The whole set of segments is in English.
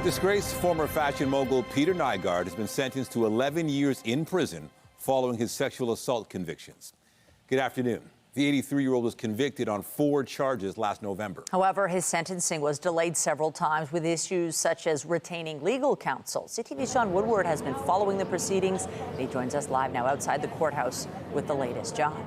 Disgraced former fashion mogul Peter Nygard has been sentenced to 11 years in prison following his sexual assault convictions. Good afternoon. The 83-year-old was convicted on 4 charges last November. However, his sentencing was delayed several times with issues such as retaining legal counsel. CTV's John Woodward has been following the proceedings. He joins us live now outside the courthouse with the latest. John.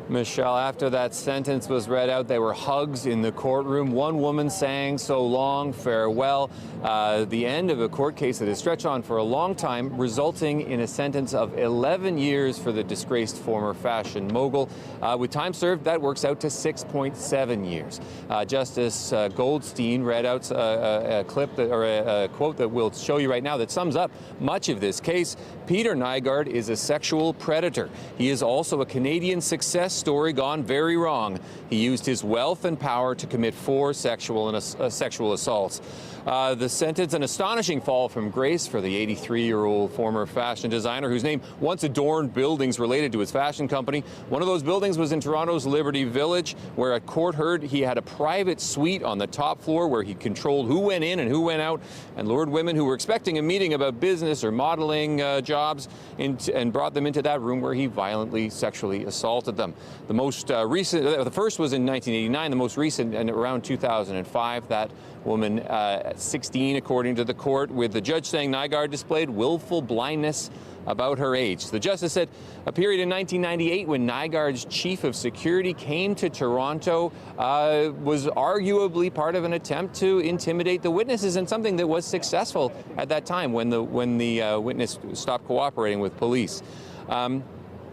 Michelle, after that sentence was read out, there were hugs in the courtroom. One woman sang "So Long, Farewell," the end of a court case that has stretched on for a long time, resulting in a sentence of 11 years for the disgraced former fashion mogul. With time served, that works out to 6.7 years. Justice Goldstein read out a clip or a quote that we'll show you right now that sums up much of this case. Peter Nygard is a sexual predator. He is also a Canadian success story gone very wrong. He used his wealth and power to commit 4 sexual assaults. The sentence, an astonishing fall from grace for the 83-year-old former fashion designer whose name once adorned buildings related to his fashion company. One of those buildings was in Toronto's Liberty Village, where a court heard he had a private suite on the top floor where he controlled who went in and who went out and lured women who were expecting a meeting about business or modeling jobs and brought them into that room where he violently sexually assaulted them. The most recent, the first was in 1989, the most recent and around 2005. That woman at 16, according to the court, with the judge saying Nygard displayed willful blindness about her age. The justice said a period in 1998 when Nygard's chief of security came to Toronto was arguably part of an attempt to intimidate the witnesses, and something that was successful at that time when the witness stopped cooperating with police.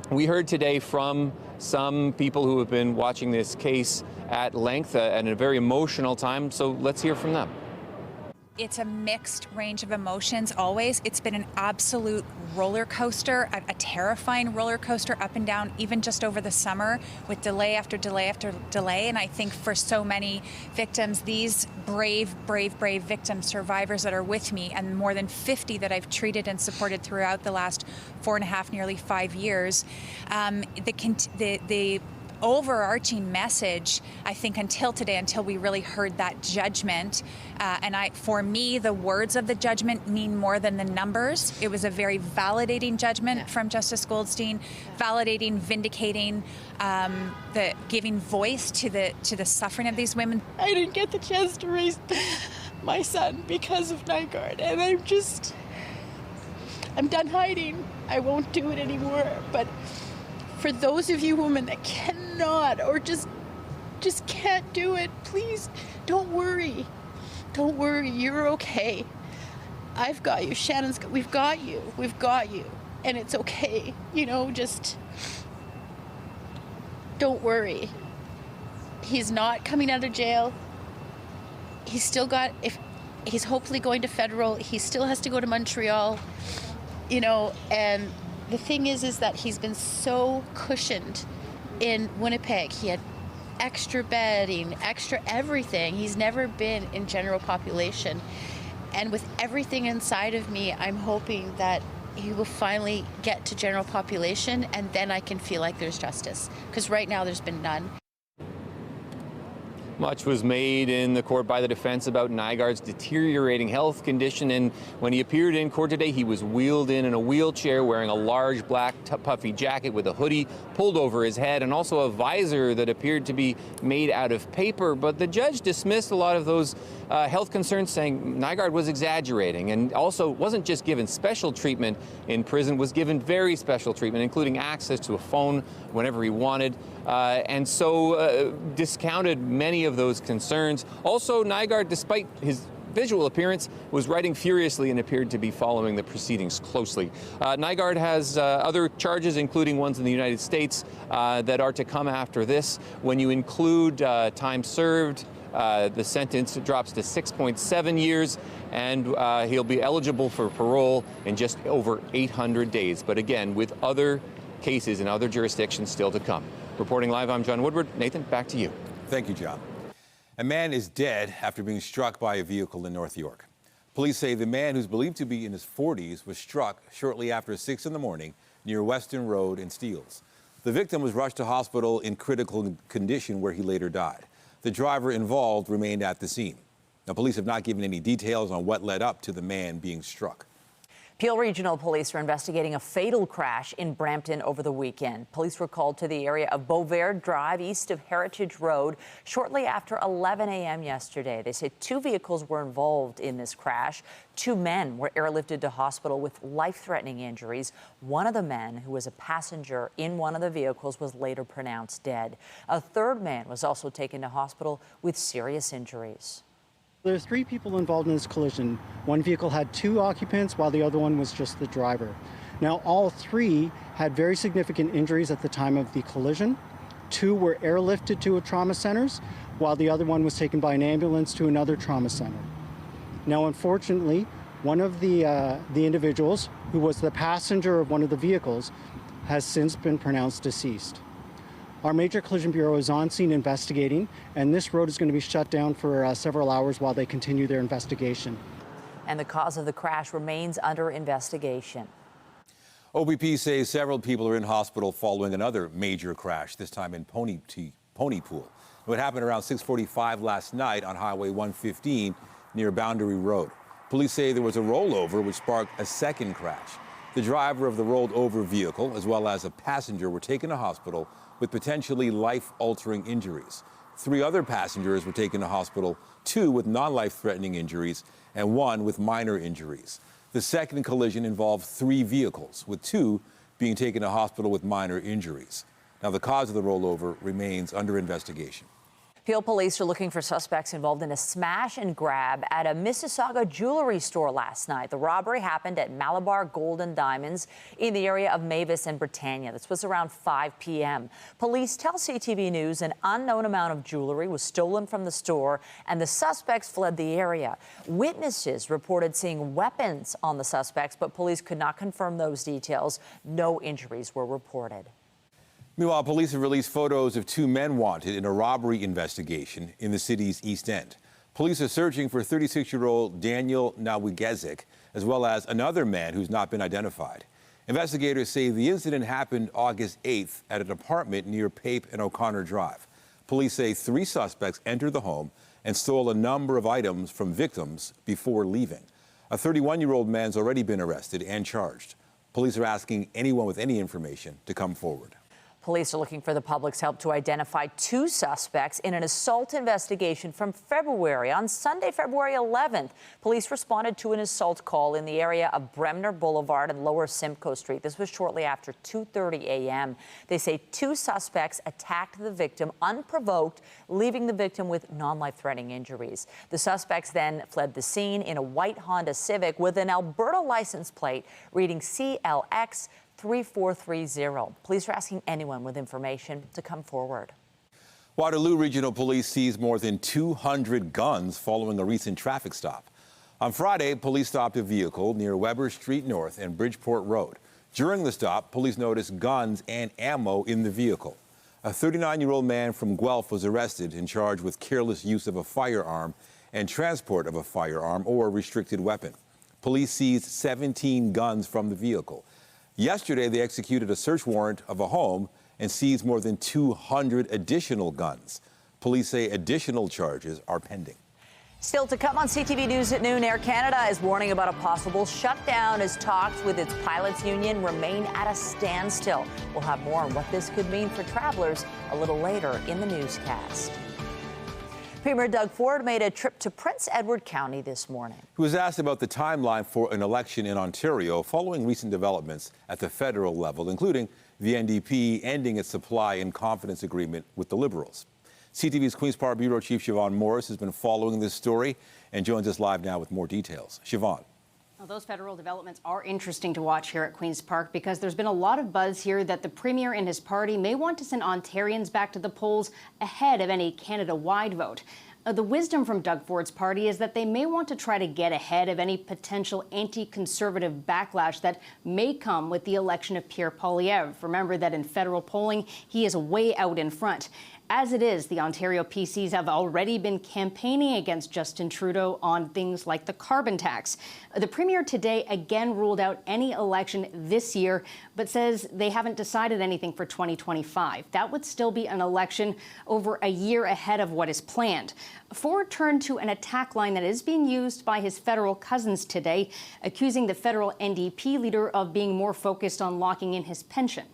We heard today from some people who have been watching this case at length and a very emotional time, so let's hear from them. It's a mixed range of emotions always. It's been an absolute roller coaster, a terrifying roller coaster up and down, even just over the summer with delay after delay after delay. And I think for so many victims, these brave victim survivors that are with me, and more than 50 that I've treated and supported throughout the last 4.5, nearly 5 years, the overarching message, I think, until today, until we really heard that judgment, for me, the words of the judgment mean more than the numbers. It was a very validating judgment from Justice Goldstein, validating, vindicating, giving voice to the suffering of these women. I didn't get the chance to raise my son because of Nygard, and I'm done hiding. I won't do it anymore. But for those of you women that cannot or just can't do it, please don't worry. Don't worry, you're okay. I've got you. We've got you. We've got you. And it's okay. Just don't worry. He's not coming out of jail. He's still he's hopefully going to federal. He still has to go to Montreal, and the thing is that he's been so cushioned in Winnipeg. He had extra bedding, extra everything. He's never been in general population. And with everything inside of me, I'm hoping that he will finally get to general population, and then I can feel like there's justice. Because right now there's been none. Much was made in the court by the defense about Nygard's deteriorating health condition, and when he appeared in court today, he was wheeled in a wheelchair wearing a large black puffy jacket with a hoodie pulled over his head and also a visor that appeared to be made out of paper. But the judge dismissed a lot of those health concerns, saying Nygard was exaggerating and also wasn't just given special treatment in prison, was given very special treatment, including access to a phone whenever he wanted, and so discounted many of those concerns. Also, Nygard, despite his visual appearance, was writing furiously and appeared to be following the proceedings closely. Nygard has other charges, including ones in the United States, that are to come after this. When you include time served, the sentence drops to 6.7 years, and he'll be eligible for parole in just over 800 days. But again, with other cases in other jurisdictions still to come. Reporting live, I'm John Woodward. Nathan, back to you. Thank you, John. A man is dead after being struck by a vehicle in North York. Police say the man, who's believed to be in his 40s, was struck shortly after 6 in the morning near Western Road in Steeles. The victim was rushed to hospital in critical condition, where he later died. The driver involved remained at the scene. Now, police have not given any details on what led up to the man being struck. Peel Regional Police are investigating a fatal crash in Brampton over the weekend. Police were called to the area of Beauvert Drive east of Heritage Road shortly after 11 a.m. yesterday. They say 2 vehicles were involved in this crash. 2 men were airlifted to hospital with life-threatening injuries. One of the men, who was a passenger in one of the vehicles, was later pronounced dead. A third man was also taken to hospital with serious injuries. There's 3 people involved in this collision. One vehicle had 2 occupants, while the other one was just the driver. Now, all 3 had very significant injuries at the time of the collision. 2 were airlifted to trauma centers, while the other one was taken by an ambulance to another trauma center. Now, unfortunately, one of the individuals, who was the passenger of one of the vehicles, has since been pronounced deceased. Our Major Collision Bureau is on scene investigating, and this road is going to be shut down for several hours while they continue their investigation. And the cause of the crash remains under investigation. OPP says several people are in hospital following another major crash, this time in Ponypool. It happened around 6:45 last night on Highway 115 near Boundary Road. Police say there was a rollover which sparked a second crash. The driver of the rolled over vehicle, as well as a passenger, were taken to hospital with potentially life-altering injuries. 3 other passengers were taken to hospital, 2 with non-life-threatening injuries and 1 with minor injuries. The second collision involved 3 vehicles, with 2 being taken to hospital with minor injuries. Now, the cause of the rollover remains under investigation. Peel police are looking for suspects involved in a smash and grab at a Mississauga jewelry store last night. The robbery happened at Malabar Gold and Diamonds in the area of Mavis and Britannia. This was around 5 p.m. Police tell CTV News an unknown amount of jewelry was stolen from the store and the suspects fled the area. Witnesses reported seeing weapons on the suspects, but police could not confirm those details. No injuries were reported. Meanwhile, police have released photos of 2 men wanted in a robbery investigation in the city's East End. Police are searching for 36-year-old Daniel Nawigezik, as well as another man who's not been identified. Investigators say the incident happened August 8th at an apartment near Pape and O'Connor Drive. Police say 3 suspects entered the home and stole a number of items from victims before leaving. A 31-year-old man's already been arrested and charged. Police are asking anyone with any information to come forward. Police are looking for the public's help to identify 2 suspects in an assault investigation from February. On Sunday, February 11th, police responded to an assault call in the area of Bremner Boulevard and Lower Simcoe Street. This was shortly after 2:30 a.m. They say 2 suspects attacked the victim unprovoked, leaving the victim with non-life-threatening injuries. The suspects then fled the scene in a white Honda Civic with an Alberta license plate reading CLX 3430. Police are asking anyone with information to come forward. Waterloo Regional Police seized more than 200 guns following a recent traffic stop. On Friday, police stopped a vehicle near Weber Street North and Bridgeport Road. During the stop, police noticed guns and ammo in the vehicle. A 39-year-old man from Guelph was arrested and charged with careless use of a firearm and transport of a firearm or restricted weapon. Police seized 17 guns from the vehicle. Yesterday, they executed a search warrant of a home and seized more than 200 additional guns. Police say additional charges are pending. Still to come on CTV News at noon, Air Canada is warning about a possible shutdown as talks with its pilots union remain at a standstill. We'll have more on what this could mean for travelers a little later in the newscast. Premier Doug Ford made a trip to Prince Edward County this morning. He was asked about the timeline for an election in Ontario following recent developments at the federal level, including the NDP ending its supply and confidence agreement with the Liberals. CTV's Queen's Park Bureau Chief Siobhan Morris has been following this story and joins us live now with more details. Siobhan. Well, those federal developments are interesting to watch here at Queen's Park because there's been a lot of buzz here that the Premier and his party may want to send Ontarians back to the polls ahead of any Canada-wide vote. The wisdom from Doug Ford's party is that they may want to try to get ahead of any potential anti-conservative backlash that may come with the election of Pierre Poilievre. Remember that in federal polling, he is way out in front. As it is, the Ontario PCs have already been campaigning against Justin Trudeau on things like the carbon tax. The Premier today again ruled out any election this year, but says they haven't decided anything for 2025. That would still be an election over a year ahead of what is planned. Ford turned to an attack line that is being used by his federal cousins today, accusing the federal NDP leader of being more focused on locking in his pension.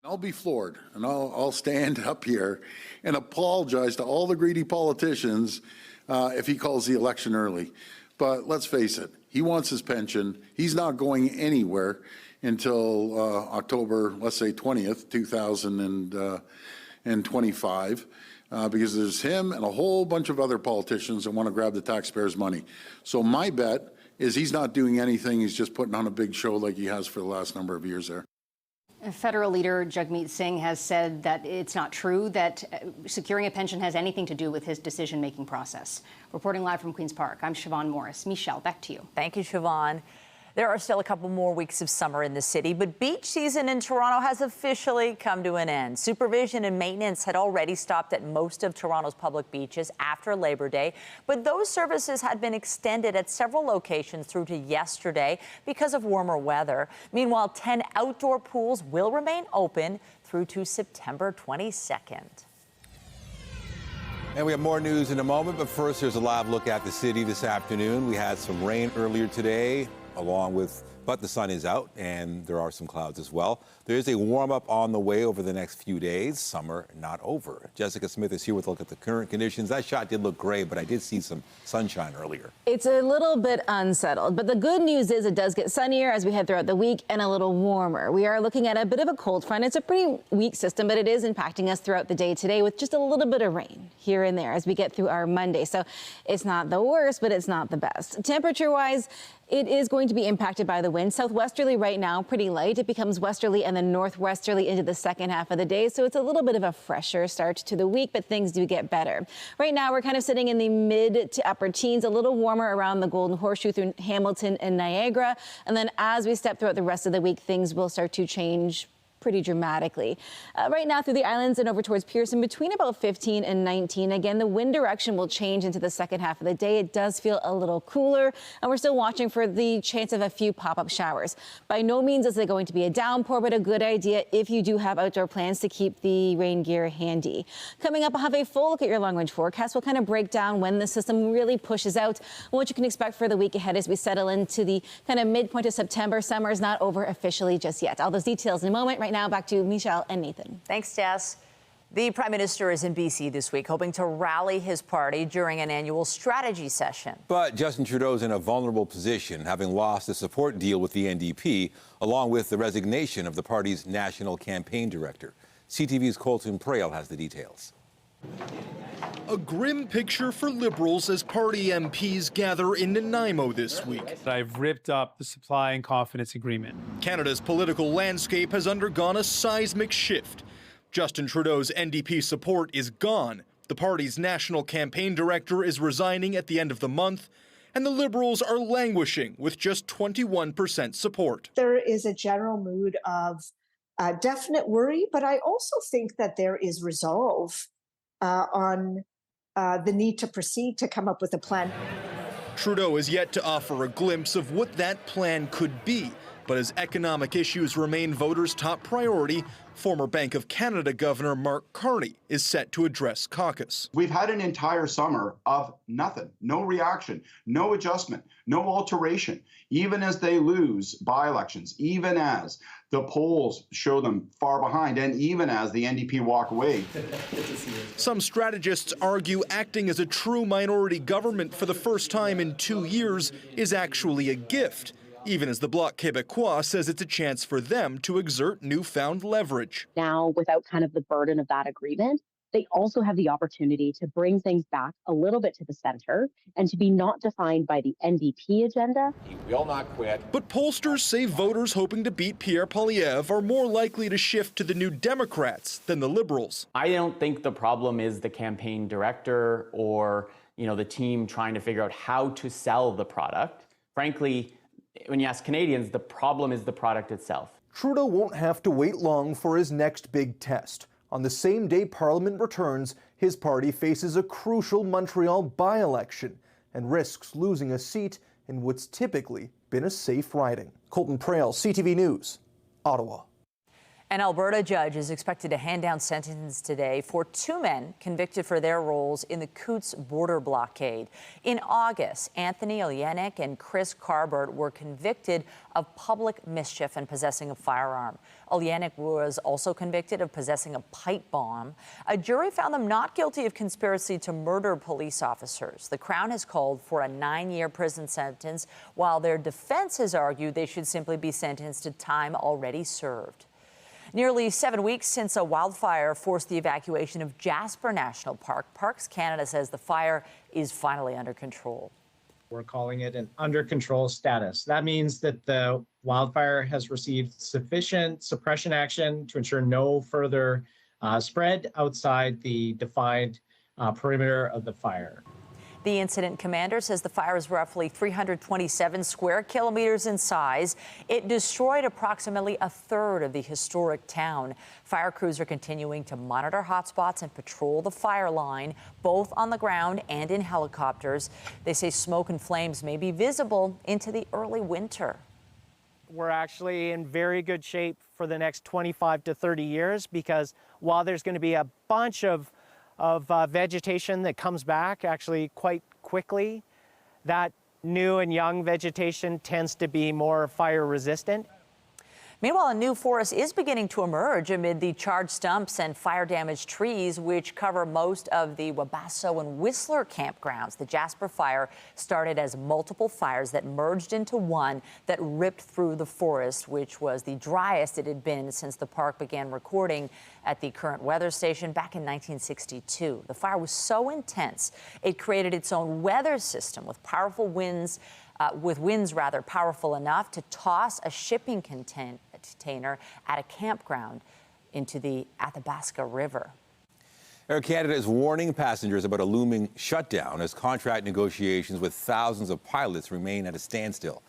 I'll be floored, and I'll stand up here and apologize to all the greedy politicians if he calls the election early. But let's face it, he wants his pension. He's not going anywhere until October, let's say 20th, 2025, because there's him and a whole bunch of other politicians that want to grab the taxpayers' money. So my bet is he's not doing anything. He's just putting on a big show like he has for the last number of years there. Federal leader Jagmeet Singh has said that it's not true that securing a pension has anything to do with his decision-making process. Reporting live from Queen's Park, I'm Siobhan Morris. Michelle, back to you. Thank you, Siobhan. There are still a couple more weeks of summer in the city, but beach season in Toronto has officially come to an end. Supervision and maintenance had already stopped at most of Toronto's public beaches after Labor Day, but those services had been extended at several locations through to yesterday because of warmer weather. Meanwhile, 10 outdoor pools will remain open through to September 22nd. And we have more news in a moment, but first, here's a live look at the city this afternoon. We had some rain earlier today, but the sun is out and there are some clouds as well. There is a warm-up on the way over the next few days. Summer not over. Jessica Smith is here with a look at the current conditions. That shot did look gray, but I did see some sunshine earlier. It's a little bit unsettled, but the good news is it does get sunnier as we head throughout the week and a little warmer. We are looking at a bit of a cold front. It's a pretty weak system, but it is impacting us throughout the day today with just a little bit of rain here and there as we get through our Monday. So it's not the worst, but it's not the best. Temperature-wise, it is going to be impacted by the wind. Southwesterly right now, pretty light. It becomes westerly and then northwesterly into the second half of the day. So it's a little bit of a fresher start to the week, but things do get better. Right now, we're kind of sitting in the mid to upper teens, a little warmer around the Golden Horseshoe through Hamilton and Niagara. And then as we step throughout the rest of the week, things will start to change pretty dramatically. Right now through the islands and over towards Pearson, between about 15 and 19. Again, the wind direction will change into the second half of the day. It does feel a little cooler, and we're still watching for the chance of a few pop-up showers. By no means is it going to be a downpour, but a good idea if you do have outdoor plans to keep the rain gear handy. Coming up, I'll have a full look at your long-range forecast. We'll kind of break down when the system really pushes out and what you can expect for the week ahead as we settle into the kind of midpoint of September. Summer is not over officially just yet. All those details in a moment. Right now, back to Michelle and Nathan. Thanks, Jess. The Prime Minister is in BC this week, hoping to rally his party during an annual strategy session. But Justin Trudeau is in a vulnerable position, having lost the support deal with the NDP, along with the resignation of the party's national campaign director. CTV's Colton Prale has the details. A grim picture for Liberals as party MPs gather in Nanaimo this week. I've ripped up the supply and confidence agreement. Canada's political landscape has undergone a seismic shift. Justin Trudeau's NDP support is gone. The party's national campaign director is resigning at the end of the month, and the Liberals are languishing with just 21% support. There is a general mood of definite worry, but I also think that there is resolve on the need to proceed to come up with a plan. Trudeau is yet to offer a glimpse of what that plan could be, but as economic issues remain voters' top priority, former Bank of Canada Governor Mark Carney is set to address caucus. We've had an entire summer of nothing, no reaction, no adjustment, no alteration, even as they lose by-elections, even as the polls show them far behind, and even as the NDP walk away. Some strategists argue acting as a true minority government for the first time in 2 years is actually a gift, even as the Bloc Québécois says it's a chance for them to exert newfound leverage. Now, without kind of the burden of that agreement, they also have the opportunity to bring things back a little bit to the center and to be not defined by the NDP agenda. He will not quit. But pollsters say voters hoping to beat Pierre Poilievre are more likely to shift to the New Democrats than the Liberals. I don't think the problem is the campaign director or, the team trying to figure out how to sell the product. Frankly, when you ask Canadians, the problem is the product itself. Trudeau won't have to wait long for his next big test. On the same day Parliament returns, his party faces a crucial Montreal by-election and risks losing a seat in what's typically been a safe riding. Colton Prale, CTV News, Ottawa. An Alberta judge is expected to hand down sentences today for two men convicted for their roles in the Coutts border blockade. In August, Anthony Oleynik and Chris Carbert were convicted of public mischief and possessing a firearm. Oleynik was also convicted of possessing a pipe bomb. A jury found them not guilty of conspiracy to murder police officers. The Crown has called for a 9-year prison sentence, while their defense has argued they should simply be sentenced to time already served. Nearly 7 weeks since a wildfire forced the evacuation of Jasper National Park, Parks Canada says the fire is finally under control. We're calling it an under control status. That means that the wildfire has received sufficient suppression action to ensure no further spread outside the defined perimeter of the fire. The incident commander says the fire is roughly 327 square kilometers in size. It destroyed approximately a third of the historic town. Fire crews are continuing to monitor hotspots and patrol the fire line, both on the ground and in helicopters. They say smoke and flames may be visible into the early winter. We're actually in very good shape for the next 25 to 30 years because while there's going to be a bunch of vegetation that comes back actually quite quickly, that new and young vegetation tends to be more fire resistant. Meanwhile, a new forest is beginning to emerge amid the charred stumps and fire-damaged trees, which cover most of the Wabasso and Whistler campgrounds. The Jasper fire started as multiple fires that merged into one that ripped through the forest, which was the driest it had been since the park began recording at the current weather station back in 1962. The fire was so intense, it created its own weather system with powerful winds, powerful enough to toss a shipping container at a campground into the Athabasca River. Air Canada is warning passengers about a looming shutdown as contract negotiations with thousands of pilots remain at a standstill.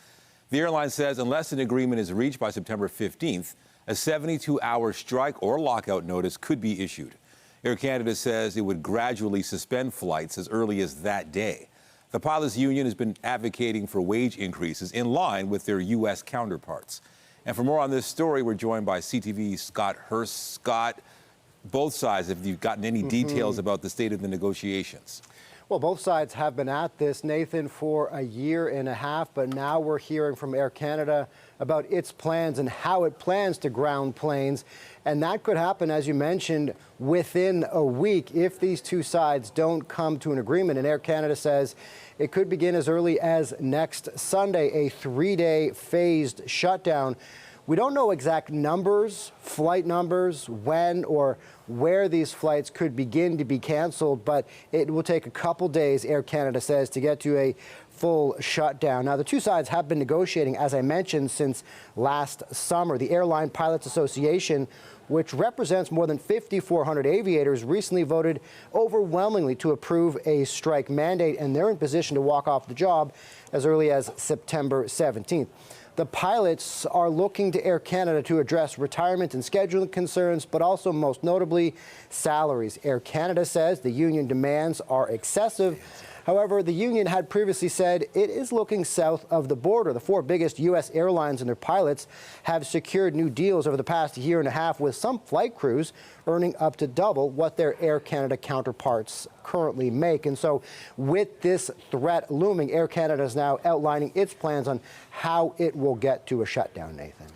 The airline says unless an agreement is reached by September 15th, a 72-hour strike or lockout notice could be issued. Air Canada says it would gradually suspend flights as early as that day. The pilots' union has been advocating for wage increases in line with their U.S. counterparts. And for more on this story, we're joined by CTV's Scott Hurst. Scott, both sides, have you gotten any details about the state of the negotiations? Well, both sides have been at this, Nathan, for a year and a half, but now we're hearing from Air Canada about its plans and how it plans to ground planes. And that could happen, as you mentioned, within a week if these two sides don't come to an agreement. And Air Canada says it could begin as early as next Sunday, a 3-day phased shutdown. We don't know exact numbers, flight numbers, when or where these flights could begin to be canceled, but it will take a couple days, Air Canada says, to get to a full shutdown. Now, the two sides have been negotiating, as I mentioned, since last summer. The Airline Pilots Association, which represents more than 5,400 aviators, recently voted overwhelmingly to approve a strike mandate, and they're in position to walk off the job as early as September 17th. The pilots are looking to Air Canada to address retirement and scheduling concerns, but also, most notably, salaries. Air Canada says the union demands are excessive. However, the union had previously said it is looking south of the border. The four biggest U.S. airlines and their pilots have secured new deals over the past year and a half, with some flight crews earning up to double what their Air Canada counterparts currently make. And so with this threat looming, Air Canada is now outlining its plans on how it will get to a shutdown, Nathan.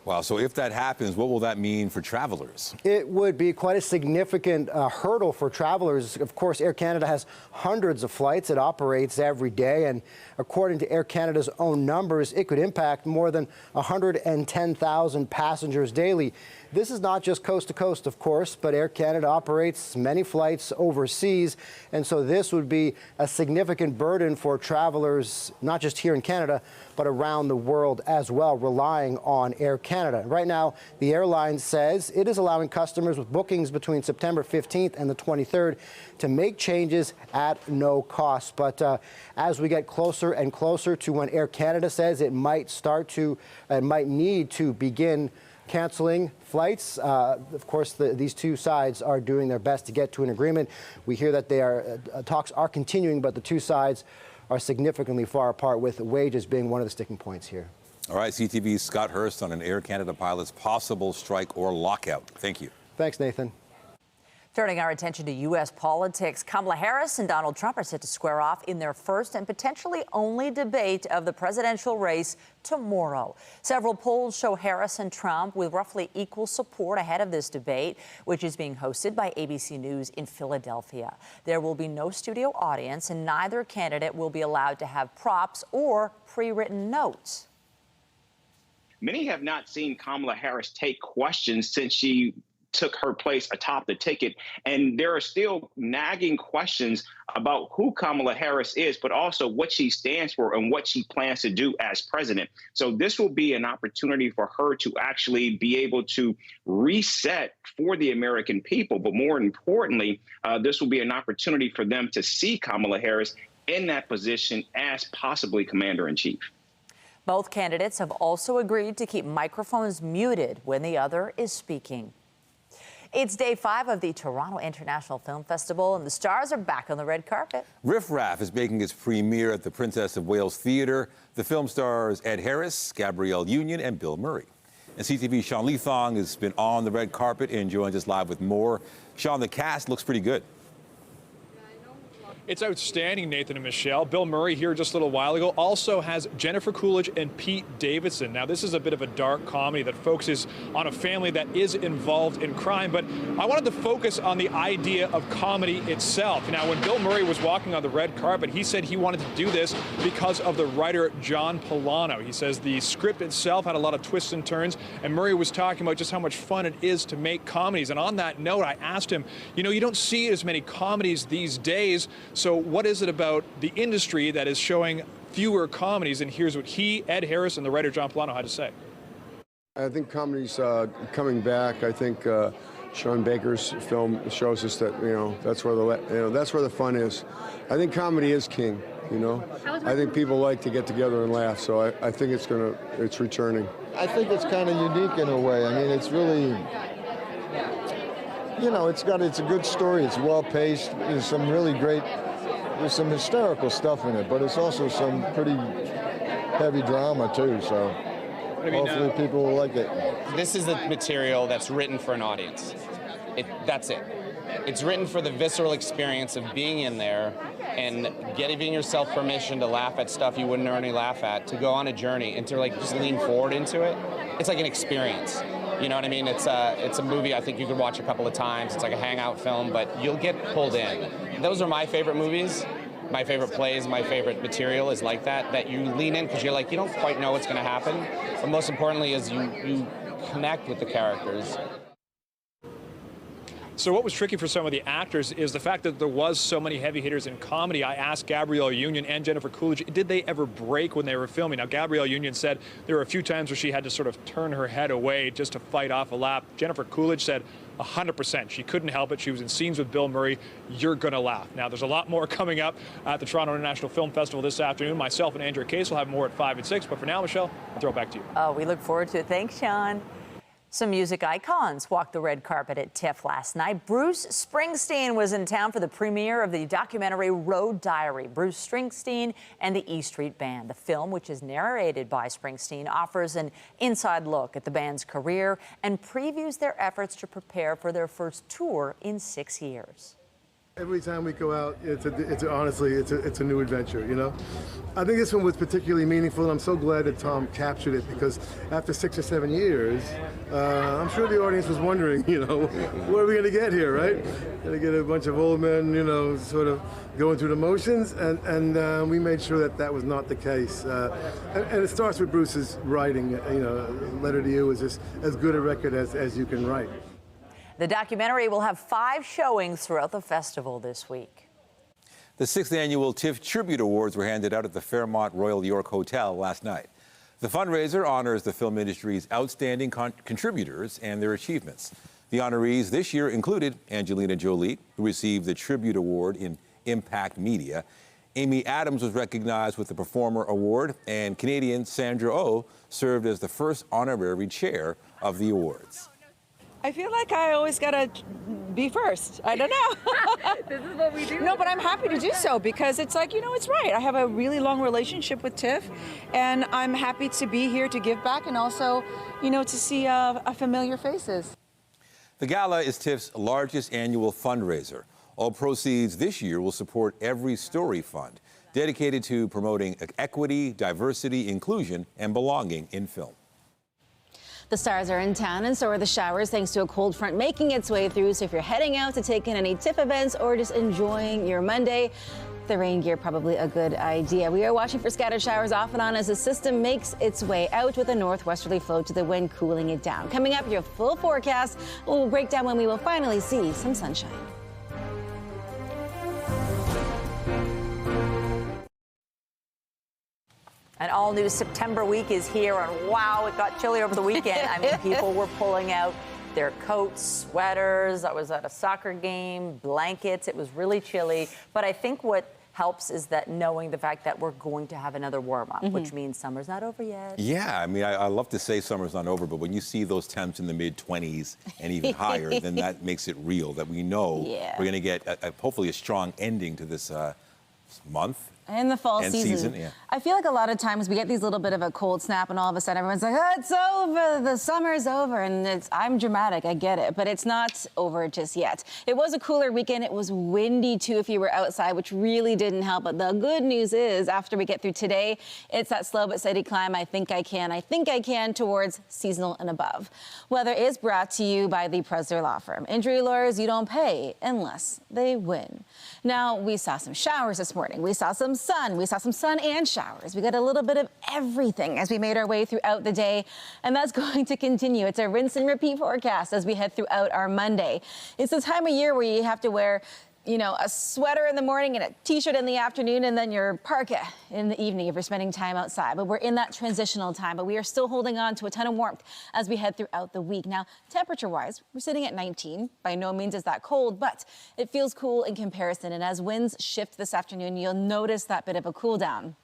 Wow, so if that happens, what will that mean for travelers? It would be quite a significant hurdle for travelers. Of course, Air Canada has hundreds of flights it operates every day, and according to Air Canada's own numbers, it could impact more than 110,000 passengers daily. This is not just coast to coast, of course, but Air Canada operates many flights overseas, and so this would be a significant burden for travelers, not just here in Canada, but around the world as well, relying on Air Canada. Right now, the airline says it is allowing customers with bookings between September 15th and the 23rd to make changes at no cost. But as we get closer and closer to when Air Canada says it might need to begin canceling flights. Of course, these two sides are doing their best to get to an agreement. We hear that talks are continuing, but the two sides are significantly far apart, with wages being one of the sticking points here. All right, CTV's Scott Hurst on an Air Canada pilot's possible strike or lockout. Thank you. Thanks, Nathan. Turning our attention to U.S. politics, Kamala Harris and Donald Trump are set to square off in their first and potentially only debate of the presidential race tomorrow. Several polls show Harris and Trump with roughly equal support ahead of this debate, which is being hosted by ABC News in Philadelphia. There will be no studio audience, and neither candidate will be allowed to have props or pre-written notes. Many have not seen Kamala Harris take questions since she took her place atop the ticket. And there are still nagging questions about who Kamala Harris is, but also what she stands for and what she plans to do as president. So this will be an opportunity for her to actually be able to reset for the American people. But more importantly, this will be an opportunity for them to see Kamala Harris in that position as possibly commander-in-chief. Both candidates have also agreed to keep microphones muted when the other is speaking. It's day 5 of the Toronto International Film Festival, and the stars are back on the red carpet. Riff Raff is making its premiere at the Princess of Wales Theatre. The film stars Ed Harris, Gabrielle Union, and Bill Murray. And CTV's Sean Lee Thong has been on the red carpet and joins us live with more. Sean, the cast looks pretty good. It's outstanding, Nathan and Michelle. Bill Murray here just a little while ago also has Jennifer Coolidge and Pete Davidson. Now, this is a bit of a dark comedy that focuses on a family that is involved in crime, but I wanted to focus on the idea of comedy itself. Now, when Bill Murray was walking on the red carpet, he said he wanted to do this because of the writer John Polano. He says the script itself had a lot of twists and turns, and Murray was talking about just how much fun it is to make comedies. And on that note, I asked him, you know, you don't see as many comedies these days, so what is it about the industry that is showing fewer comedies? And here's what he, Ed Harris, and the writer John Polano had to say. I think comedy's coming back. I think Sean Baker's film shows us that that's where the fun is. I think comedy is king. I think people like to get together and laugh. So I think it's returning. I think it's kind of unique in a way. I mean, it's really. It's a good story. It's well paced. There's some really great. There's some hysterical stuff in it, but it's also some pretty heavy drama too. So hopefully people will like it. This is the material that's written for an audience. That's it. It's written for the visceral experience of being in there and giving yourself permission to laugh at stuff you wouldn't normally laugh at, to go on a journey and to just lean forward into it. It's like an experience. You know what I mean? It's a movie I think you could watch a couple of times. It's like a hangout film, but you'll get pulled in. Those are my favorite movies, my favorite plays, my favorite material is like that you lean in because you're like, you don't quite know what's going to happen. But most importantly is you connect with the characters. So what was tricky for some of the actors is the fact that there was so many heavy hitters in comedy. I asked Gabrielle Union and Jennifer Coolidge, did they ever break when they were filming? Now, Gabrielle Union said there were a few times where she had to sort of turn her head away just to fight off a laugh. Jennifer Coolidge said 100%. She couldn't help it. She was in scenes with Bill Murray. You're going to laugh. Now, there's a lot more coming up at the Toronto International Film Festival this afternoon. Myself and Andrea Case will have more at 5 and 6. But for now, Michelle, I'll throw it back to you. Oh, we look forward to it. Thanks, Sean. Some music icons walked the red carpet at TIFF last night. Bruce Springsteen was in town for the premiere of the documentary Road Diary, Bruce Springsteen and the E Street Band. The film, which is narrated by Springsteen, offers an inside look at the band's career and previews their efforts to prepare for their first tour in 6 years. Every time we go out, honestly, it's a new adventure, I think this one was particularly meaningful, and I'm so glad that Tom captured it, because after 6 or 7 years, I'm sure the audience was wondering, what are we going to get here, right? Going to get a bunch of old men, sort of going through the motions, and we made sure that was not the case. And it starts with Bruce's writing, Letter to You is just as good a record as you can write. The documentary will have 5 showings throughout the festival this week. The 6th annual TIFF Tribute Awards were handed out at the Fairmont Royal York Hotel last night. The fundraiser honors the film industry's outstanding contributors and their achievements. The honorees this year included Angelina Jolie, who received the Tribute Award in Impact Media, Amy Adams was recognized with the Performer Award, and Canadian Sandra Oh served as the first honorary chair of the awards. I feel like I always gotta be first. I don't know. This is what we do. No, but I'm happy to do so because it's like, it's right. I have a really long relationship with TIFF, and I'm happy to be here to give back and also, to see familiar faces. The gala is TIFF's largest annual fundraiser. All proceeds this year will support Every Story Fund, dedicated to promoting equity, diversity, inclusion, and belonging in film. The stars are in town, and so are the showers, thanks to a cold front making its way through. So if you're heading out to take in any TIFF events or just enjoying your Monday, the rain gear probably a good idea. We are watching for scattered showers off and on as the system makes its way out with a northwesterly flow to the wind cooling it down. Coming up, your full forecast. We'll break down when we will finally see some sunshine. An all-new September week is here, and wow, it got chilly over the weekend. I mean, people were pulling out their coats, sweaters. I was at a soccer game, blankets. It was really chilly. But I think what helps is that knowing the fact that we're going to have another warm-up, which means summer's not over yet. Yeah, I mean, I love to say summer's not over, but when you see those temps in the mid-20s and even higher, then that makes it real, that we know we're going to get hopefully a strong ending to this month. In the fall season. Yeah. I feel like a lot of times we get these little bit of a cold snap and all of a sudden everyone's like, oh, it's over, the summer's over. And I'm dramatic, I get it, but it's not over just yet. It was a cooler weekend. It was windy too if you were outside, which really didn't help. But the good news is after we get through today, it's that slow but steady climb. I think I can towards seasonal and above. Weather is brought to you by the Presler Law Firm. Injury lawyers, you don't pay unless they win. Now, we saw some showers this morning. We saw some sun. We saw some sun and showers. We got a little bit of everything as we made our way throughout the day, and that's going to continue. It's a rinse and repeat forecast as we head throughout our Monday. It's the time of year where you have to wear a sweater in the morning and a t-shirt in the afternoon, and then your parka in the evening if you're spending time outside. But we're in that transitional time, but we are still holding on to a ton of warmth as we head throughout the week. Now, temperature-wise, we're sitting at 19. By no means is that cold, but it feels cool in comparison. And as winds shift this afternoon, you'll notice that bit of a cool down.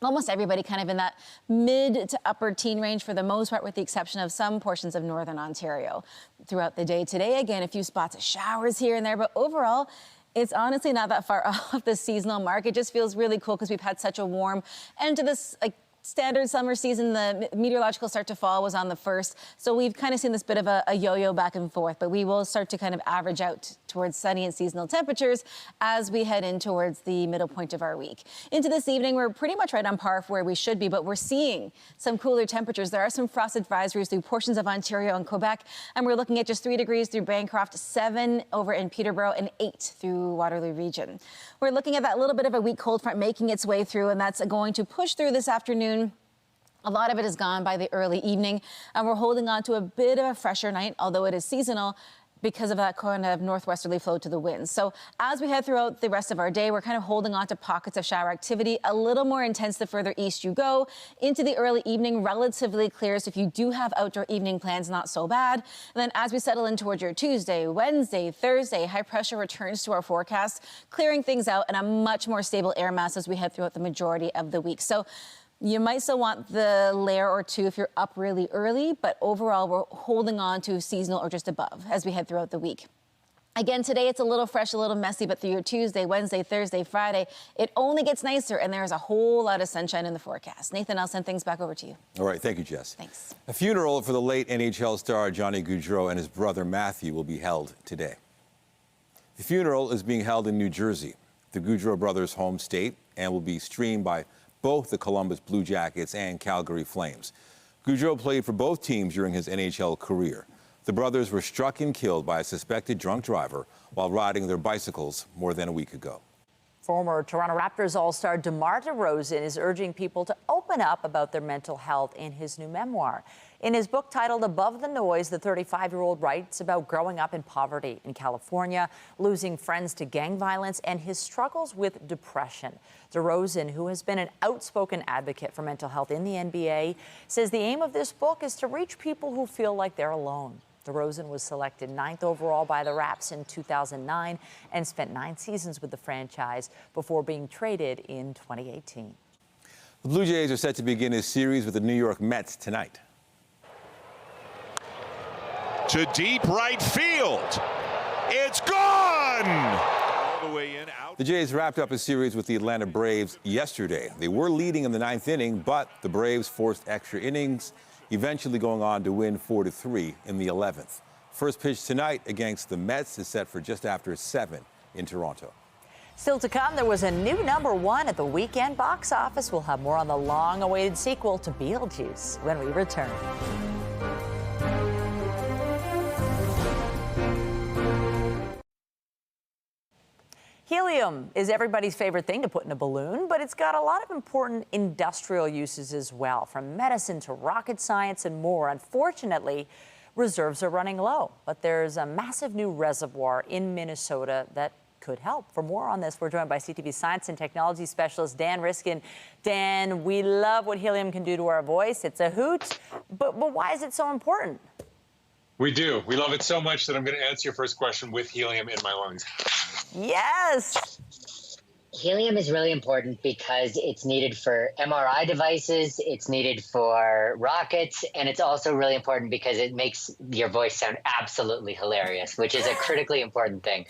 Almost everybody kind of in that mid to upper teen range for the most part, with the exception of some portions of northern Ontario. Throughout the day today, again, a few spots of showers here and there, but overall, it's honestly not that far off the seasonal mark. It just feels really cool because we've had such a warm end to this standard summer season. The meteorological start to fall was on the 1st. So we've kind of seen this bit of a yo-yo back and forth, but we will start to kind of average out towards sunny and seasonal temperatures as we head in towards the middle point of our week. Into this evening, we're pretty much right on par for where we should be, but we're seeing some cooler temperatures. There are some frost advisories through portions of Ontario and Quebec, and we're looking at just 3 degrees through Bancroft, 7 over in Peterborough, and 8 through Waterloo region. We're looking at that little bit of a weak cold front making its way through, and that's going to push through this afternoon. A lot of it is gone by the early evening, and we're holding on to a bit of a fresher night, although it is seasonal, because of that kind of northwesterly flow to the winds. So as we head throughout the rest of our day, we're kind of holding on to pockets of shower activity, a little more intense the further east you go. Into the early evening, relatively clear. So if you do have outdoor evening plans, not so bad. And then as we settle in towards your Tuesday, Wednesday, Thursday, high pressure returns to our forecast, clearing things out and a much more stable air mass as we head throughout the majority of the week. So you might still want the layer or two if you're up really early, but overall we're holding on to seasonal or just above as we head throughout the week. Again, today it's a little fresh, a little messy, but through your Tuesday, Wednesday, Thursday, Friday, it only gets nicer, and there's a whole lot of sunshine in the forecast. Nathan, I'll send things back over to you. All right, thank you, Jess. Thanks. A funeral for the late NHL star Johnny Gaudreau and his brother Matthew will be held today. The funeral is being held in New Jersey, the Gaudreau brothers' home state, and will be streamed by both the Columbus Blue Jackets and Calgary Flames. Gaudreau played for both teams during his NHL career. The brothers were struck and killed by a suspected drunk driver while riding their bicycles more than a week ago. Former Toronto Raptors all-star DeRozan is urging people to open up about their mental health in his new memoir. In his book titled Above the Noise, the 35-year-old writes about growing up in poverty in California, losing friends to gang violence, and his struggles with depression. DeRozan, who has been an outspoken advocate for mental health in the NBA, says the aim of this book is to reach people who feel like they're alone. DeRozan was selected 9th overall by the Raps in 2009 and spent 9 seasons with the franchise before being traded in 2018. The Blue Jays are set to begin a series with the New York Mets tonight. To deep right field. It's gone! All the way in, out. The Jays wrapped up a series with the Atlanta Braves yesterday. They were leading in the 9th inning, but the Braves forced extra innings, eventually going on to win 4-3 in the 11th. First pitch tonight against the Mets is set for just after 7 in Toronto. Still to come, there was a new #1 at the weekend box office. We'll have more on the long-awaited sequel to Beetlejuice when we return. Helium is everybody's favorite thing to put in a balloon, but it's got a lot of important industrial uses as well, from medicine to rocket science and more. Unfortunately, reserves are running low, but there's a massive new reservoir in Minnesota that could help. For more on this, we're joined by CTV science and technology specialist Dan Riskin. Dan, we love what helium can do to our voice. It's a hoot, but why is it so important? We do. We love it so much that I'm going to answer your first question with helium in my lungs. Yes! Helium is really important because it's needed for MRI devices, it's needed for rockets, and it's also really important because it makes your voice sound absolutely hilarious, which is a critically important thing.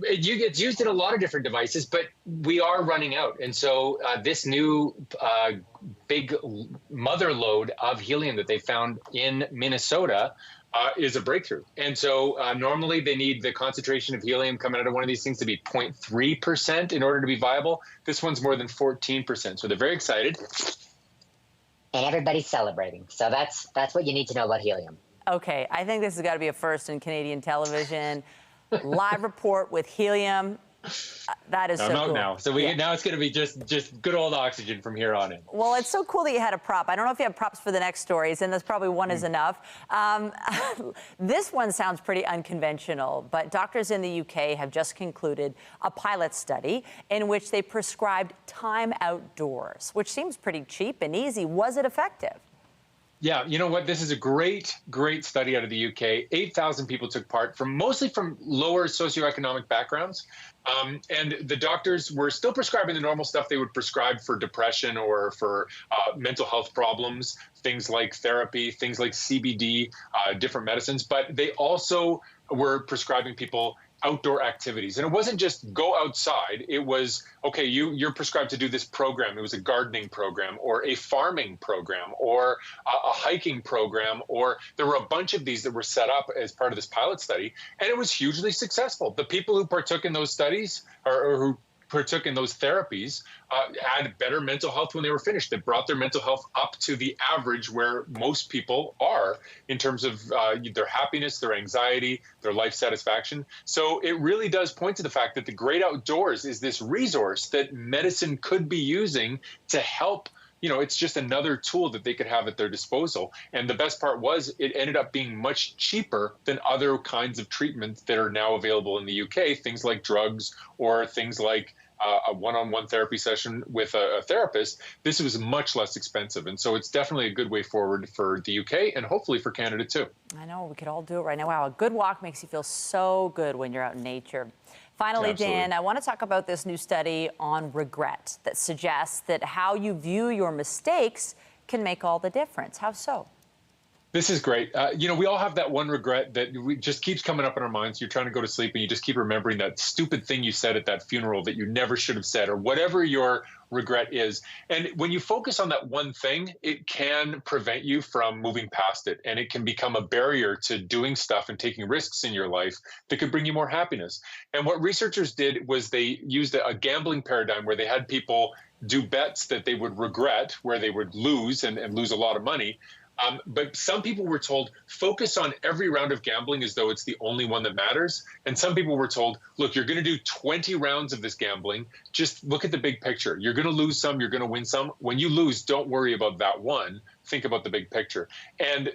It's used in a lot of different devices, but we are running out. And so this new big mother lode of helium that they found in Minnesota is a breakthrough. And so normally they need the concentration of helium coming out of one of these things to be 0.3% in order to be viable. This one's more than 14%. So they're very excited. And everybody's celebrating. So that's what you need to know about helium. Okay, I think this has got to be a first in Canadian television. Live report with helium. That is so cool. I'm out now. So now it's going to be just good old oxygen from here on in. Well, it's so cool that you had a prop. I don't know if you have props for the next stories, and that's probably one is enough. This one sounds pretty unconventional, but doctors in the UK have just concluded a pilot study in which they prescribed time outdoors, which seems pretty cheap and easy. Was it effective? Yeah, you know what? This is a great study out of the UK. 8,000 people took part, mostly from lower socioeconomic backgrounds. And the doctors were still prescribing the normal stuff they would prescribe for depression or for mental health problems, things like therapy, things like CBD, different medicines. But they also were prescribing people outdoor activities. And it wasn't just go outside. It was, okay, you're prescribed to do this program. It was a gardening program or a farming program or a hiking program, or there were a bunch of these that were set up as part of this pilot study. And it was hugely successful. The people who partook in those studies or who partook in those therapies had better mental health when they were finished. They brought their mental health up to the average where most people are in terms of their happiness, their anxiety, their life satisfaction. So it really does point to the fact that the great outdoors is this resource that medicine could be using to help. You know, it's just another tool that they could have at their disposal. And the best part was it ended up being much cheaper than other kinds of treatments that are now available in the UK, things like drugs or things like a one-on-one therapy session with a therapist. This was much less expensive. And so it's definitely a good way forward for the UK and hopefully for Canada too. I know, we could all do it right now. Wow, a good walk makes you feel so good when you're out in nature. Finally, Absolutely. Dan, I want to talk about this new study on regret that suggests that how you view your mistakes can make all the difference. How so? This is great. You know, we all have that one regret that just keeps coming up in our minds. You're trying to go to sleep and you just keep remembering that stupid thing you said at that funeral that you never should have said, or whatever your regret is. And when you focus on that one thing, it can prevent you from moving past it. And it can become a barrier to doing stuff and taking risks in your life that could bring you more happiness. And what researchers did was they used a gambling paradigm where they had people do bets that they would regret, where they would lose and lose a lot of money. But some people were told, focus on every round of gambling as though it's the only one that matters. And some people were told, look, you're going to do 20 rounds of this gambling. Just look at the big picture. You're going to lose some, you're going to win some. When you lose, don't worry about that one. Think about the big picture. And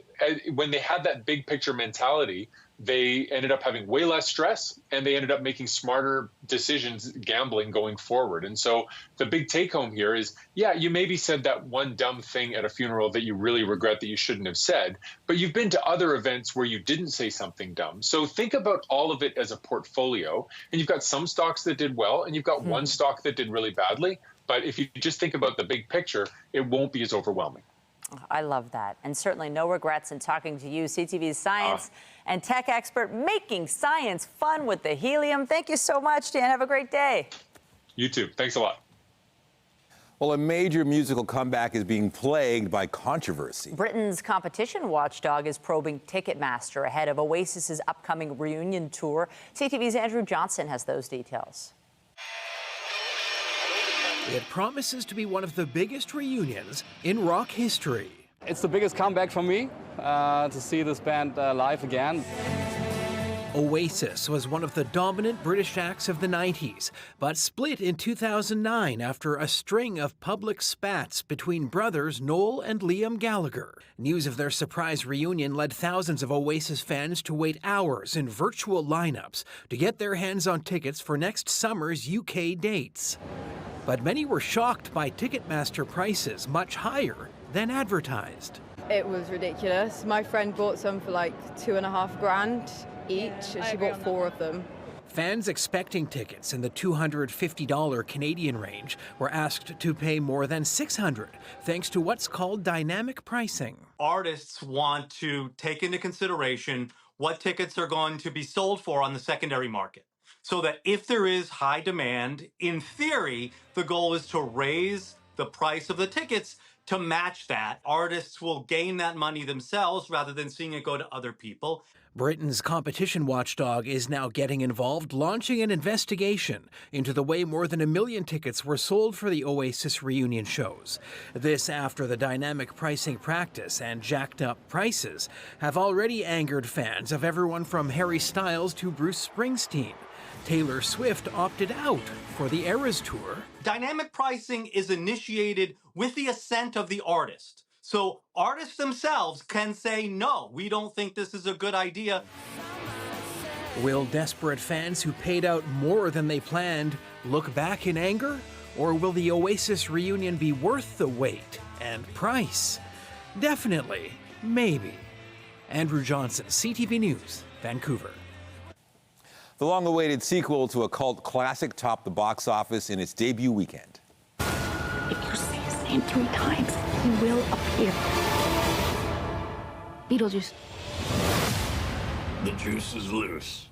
when they had that big picture mentality, they ended up having way less stress, and they ended up making smarter decisions gambling going forward. And so the big take home here is, yeah, you maybe said that one dumb thing at a funeral that you really regret that you shouldn't have said, but you've been to other events where you didn't say something dumb. So think about all of it as a portfolio, and you've got some stocks that did well, and you've got one stock that did really badly. But if you just think about the big picture, it won't be as overwhelming. I love that. And certainly no regrets in talking to you, CTV's science and tech expert, making science fun with the helium. Thank you so much, Dan. Have a great day. You too. Thanks a lot. Well, a major musical comeback is being plagued by controversy. Britain's competition watchdog is probing Ticketmaster ahead of Oasis's upcoming reunion tour. CTV's Andrew Johnson has those details. It promises to be one of the biggest reunions in rock history. It's the biggest comeback for me to see this band live again. Oasis was one of the dominant British acts of the 90s, but split in 2009 after a string of public spats between brothers Noel and Liam Gallagher. News of their surprise reunion led thousands of Oasis fans to wait hours in virtual lineups to get their hands on tickets for next summer's UK dates. But many were shocked by Ticketmaster prices much higher than advertised. It was ridiculous. My friend bought some for like $2.5 grand each, and she bought 4 of them. Fans expecting tickets in the $250 Canadian range were asked to pay more than $600, thanks to what's called dynamic pricing. Artists want to take into consideration what tickets are going to be sold for on the secondary market, so that if there is high demand, in theory, the goal is to raise the price of the tickets to match that. Artists will gain that money themselves rather than seeing it go to other people. Britain's competition watchdog is now getting involved, launching an investigation into the way more than 1 million tickets were sold for the Oasis reunion shows. This after the dynamic pricing practice and jacked up prices have already angered fans of everyone from Harry Styles to Bruce Springsteen. Taylor Swift opted out for the Eras Tour. Dynamic pricing is initiated with the assent of the artist. So artists themselves can say, no, we don't think this is a good idea. Will desperate fans who paid out more than they planned look back in anger? Or will the Oasis reunion be worth the wait and price? Definitely, maybe. Andrew Johnson, CTV News, Vancouver. The long-awaited sequel to a cult classic topped the box office in its debut weekend. If you say his name 3 times, he will appear. Beetlejuice. The juice is loose.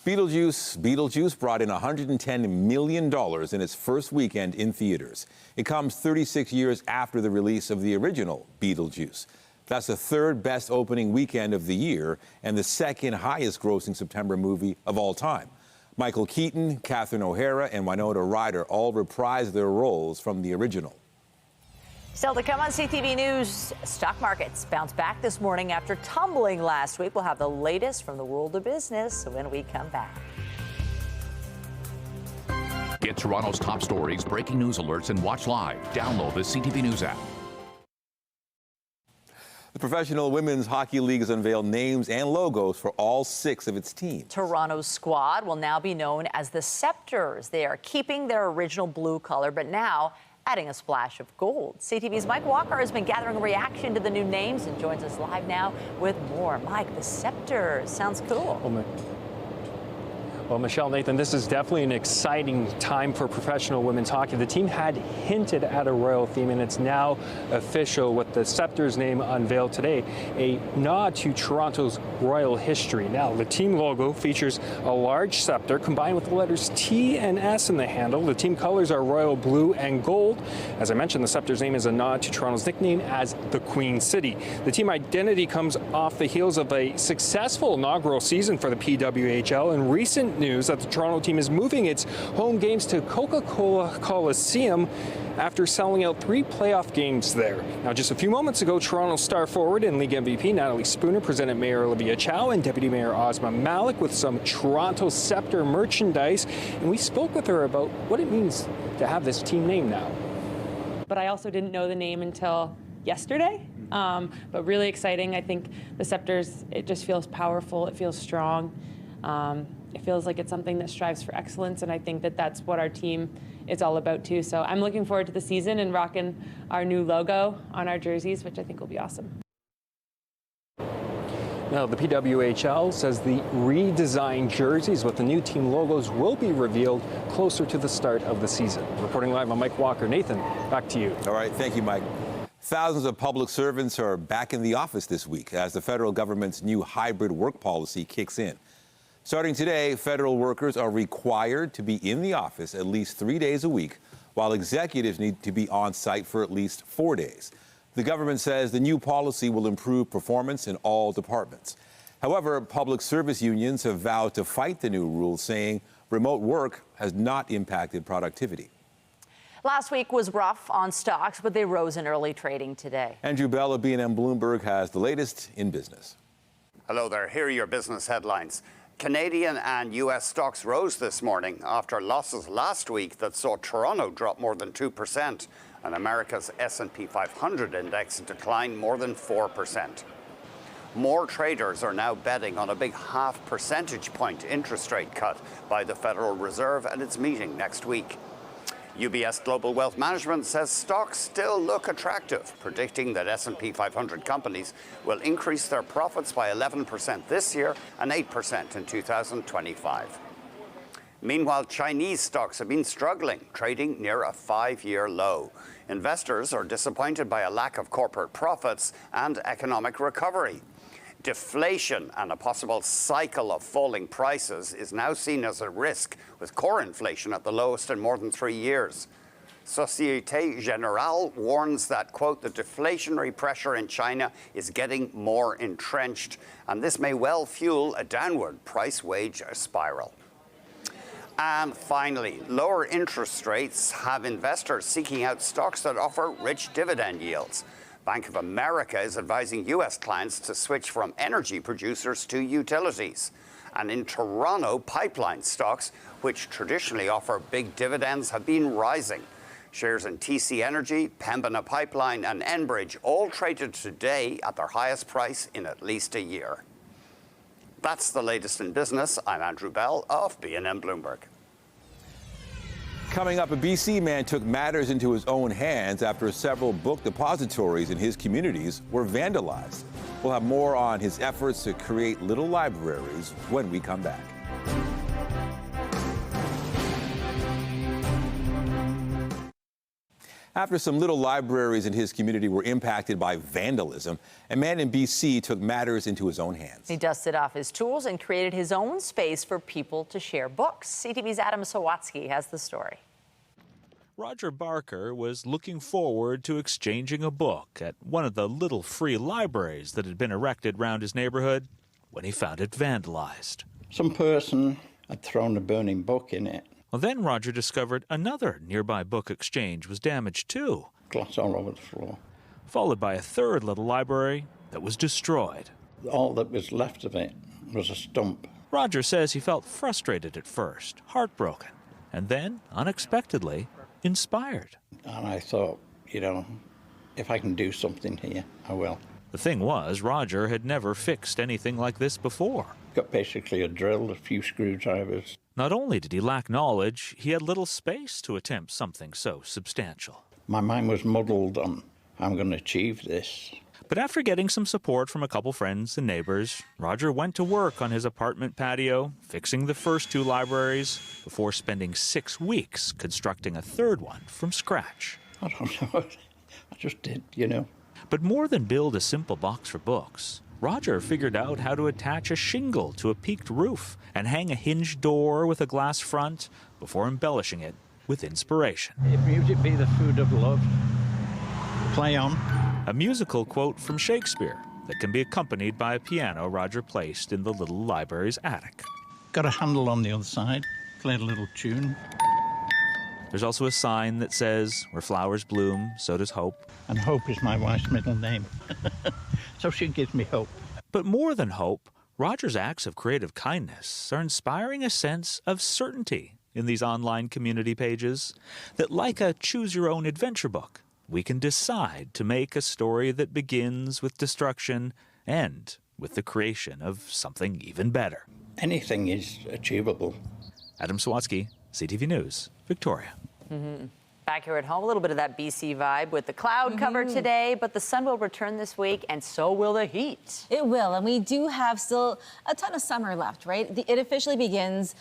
Beetlejuice brought in $110 million in its first weekend in theaters. It comes 36 years after the release of the original Beetlejuice. That's the third best opening weekend of the year and the second highest grossing September movie of all time. Michael Keaton, Catherine O'Hara, and Winona Ryder all reprised their roles from the original. Still to come on CTV News, stock markets bounced back this morning after tumbling last week. We'll have the latest from the world of business when we come back. Get Toronto's top stories, breaking news alerts, and watch live. Download the CTV News app. The Professional Women's Hockey League has unveiled names and logos for all 6 of its teams. Toronto's squad will now be known as the Septors. They are keeping their original blue color, but now adding a splash of gold. CTV's Mike Walker has been gathering a reaction to the new names and joins us live now with more. Mike, the Septors. Sounds cool. Well, Michelle, Nathan, this is definitely an exciting time for professional women's hockey. The team had hinted at a royal theme, and it's now official with the Septors name unveiled today, a nod to Toronto's royal history. Now, the team logo features a large scepter combined with the letters T and S in the handle. The team colors are royal blue and gold. As I mentioned, the Septors name is a nod to Toronto's nickname as the Queen City. The team identity comes off the heels of a successful inaugural season for the PWHL, and recent news that the Toronto team is moving its home games to Coca-Cola Coliseum after selling out 3 playoff games there. Now, just a few moments ago, Toronto star forward and league MVP Natalie Spooner presented Mayor Olivia Chow and Deputy Mayor Ozma Malik with some Toronto Scepter merchandise, and we spoke with her about what it means to have this team name now. But I also didn't know the name until yesterday. but really exciting. I think the Scepters, it just feels powerful. It feels strong. It feels like it's something that strives for excellence, and I think that that's what our team is all about too. So I'm looking forward to the season and rocking our new logo on our jerseys, which I think will be awesome. Now, the PWHL says the redesigned jerseys with the new team logos will be revealed closer to the start of the season. Reporting live on Mike Walker. Nathan, back to you. All right, thank you, Mike. Thousands of public servants are back in the office this week as the federal government's new hybrid work policy kicks in. Starting today, federal workers are required to be in the office at least 3 days a week, while executives need to be on site for at least 4 days. The government says the new policy will improve performance in all departments. However, public service unions have vowed to fight the new rule, saying remote work has not impacted productivity. Last week was rough on stocks, but they rose in early trading today. Andrew Bell of B&M Bloomberg has the latest in business. Hello there. Here are your business headlines. Canadian and U.S. stocks rose this morning after losses last week that saw Toronto drop more than 2% and America's S&P 500 index decline more than 4%. More traders are now betting on a big 0.5 percentage point interest rate cut by the Federal Reserve at its meeting next week. UBS Global Wealth Management says stocks still look attractive, predicting that S&P 500 companies will increase their profits by 11% this year and 8% in 2025. Meanwhile, Chinese stocks have been struggling, trading near a 5-year low. Investors are disappointed by a lack of corporate profits and economic recovery. Deflation and a possible cycle of falling prices is now seen as a risk, with core inflation at the lowest in more than 3 years. Societe Generale warns that, quote, the deflationary pressure in China is getting more entrenched, and this may well fuel a downward price-wage spiral. And finally, lower interest rates have investors seeking out stocks that offer rich dividend yields. Bank of America is advising U.S. clients to switch from energy producers to utilities. And in Toronto, pipeline stocks, which traditionally offer big dividends, have been rising. Shares in TC Energy, Pembina Pipeline, and Enbridge all traded today at their highest price in at least a year. That's the latest in business. I'm Andrew Bell of B&M Bloomberg. Coming up, a BC man took matters into his own hands after several book depositories in his communities were vandalized. We'll have more on his efforts to create little libraries when we come back. After some little libraries in his community were impacted by vandalism, a man in BC took matters into his own hands. He dusted off his tools and created his own space for people to share books. CTV's Adam Sawatsky has the story. Roger Barker was looking forward to exchanging a book at one of the little free libraries that had been erected around his neighborhood when he found it vandalized. Some person had thrown a burning book in it. Well, then Roger discovered another nearby book exchange was damaged too. Glass all over the floor. Followed by a third little library that was destroyed. All that was left of it was a stump. Roger says he felt frustrated at first, heartbroken, and then, unexpectedly, inspired. And I thought, you know, if I can do something here, I will. The thing was, Roger had never fixed anything like this before. Got basically a drill, a few screwdrivers. Not only did he lack knowledge, he had little space to attempt something so substantial. My mind was muddled on, I'm going to achieve this. But after getting some support from a couple friends and neighbors, Roger went to work on his apartment patio, fixing the first two libraries, before spending 6 weeks constructing a third one from scratch. I don't know. I just did, you know. But more than build a simple box for books, Roger figured out how to attach a shingle to a peaked roof and hang a hinged door with a glass front before embellishing it with inspiration. If music be the food of love, play on. A musical quote from Shakespeare that can be accompanied by a piano Roger placed in the little library's attic. Got a handle on the other side, played a little tune. There's also a sign that says, where flowers bloom, so does hope. And hope is my wife's middle name. So she gives me hope. But more than hope, Roger's acts of creative kindness are inspiring a sense of certainty in these online community pages that, like a choose-your-own-adventure book, we can decide to make a story that begins with destruction and with the creation of something even better. Anything is achievable. Adam Sawatsky, CTV News, Victoria. Back here at home, a little bit of that BC vibe with the cloud cover today, but the sun will return this week, and so will the heat. It will, and we do have still a ton of summer left, right? It officially begins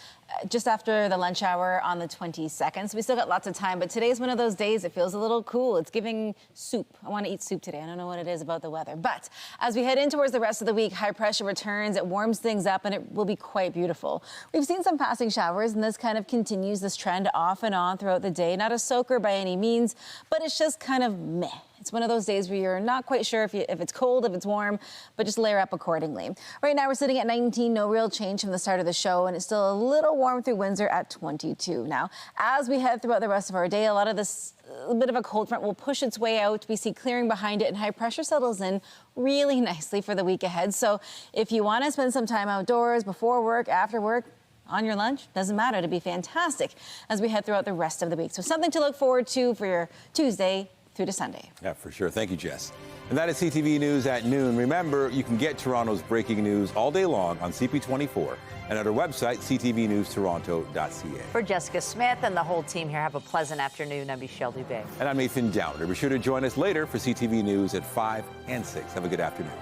just after the lunch hour on the 22nd, so we still got lots of time, but today's one of those days it feels a little cool. It's giving soup. I want to eat soup today. I don't know what it is about the weather, but as we head in towards the rest of the week, high pressure returns, it warms things up, and it will be quite beautiful. We've seen some passing showers, and this kind of continues this trend off and on throughout the day. Not a soaker by any means, but it's just kind of meh. It's one of those days where you're not quite sure if it's cold, if it's warm, but just layer up accordingly. Right now we're sitting at 19, no real change from the start of the show, and it's still a little warm through Windsor at 22. Now, as we head throughout the rest of our day, a lot of this bit of a cold front will push its way out. We see clearing behind it, and high pressure settles in really nicely for the week ahead. So if you want to spend some time outdoors before work, after work, on your lunch, doesn't matter, to be fantastic as we head throughout the rest of the week. So something to look forward to for your Tuesday through to Sunday. Yeah, for sure. Thank you, Jess. And that is CTV News at noon. Remember, you can get Toronto's breaking news all day long on CP24 and at our website, ctvnewstoronto.ca. For Jessica Smith and the whole team here, have a pleasant afternoon. I'm Michelle Dubé. And I'm Nathan Downer. Be sure to join us later for CTV News at 5 and 6. Have a good afternoon.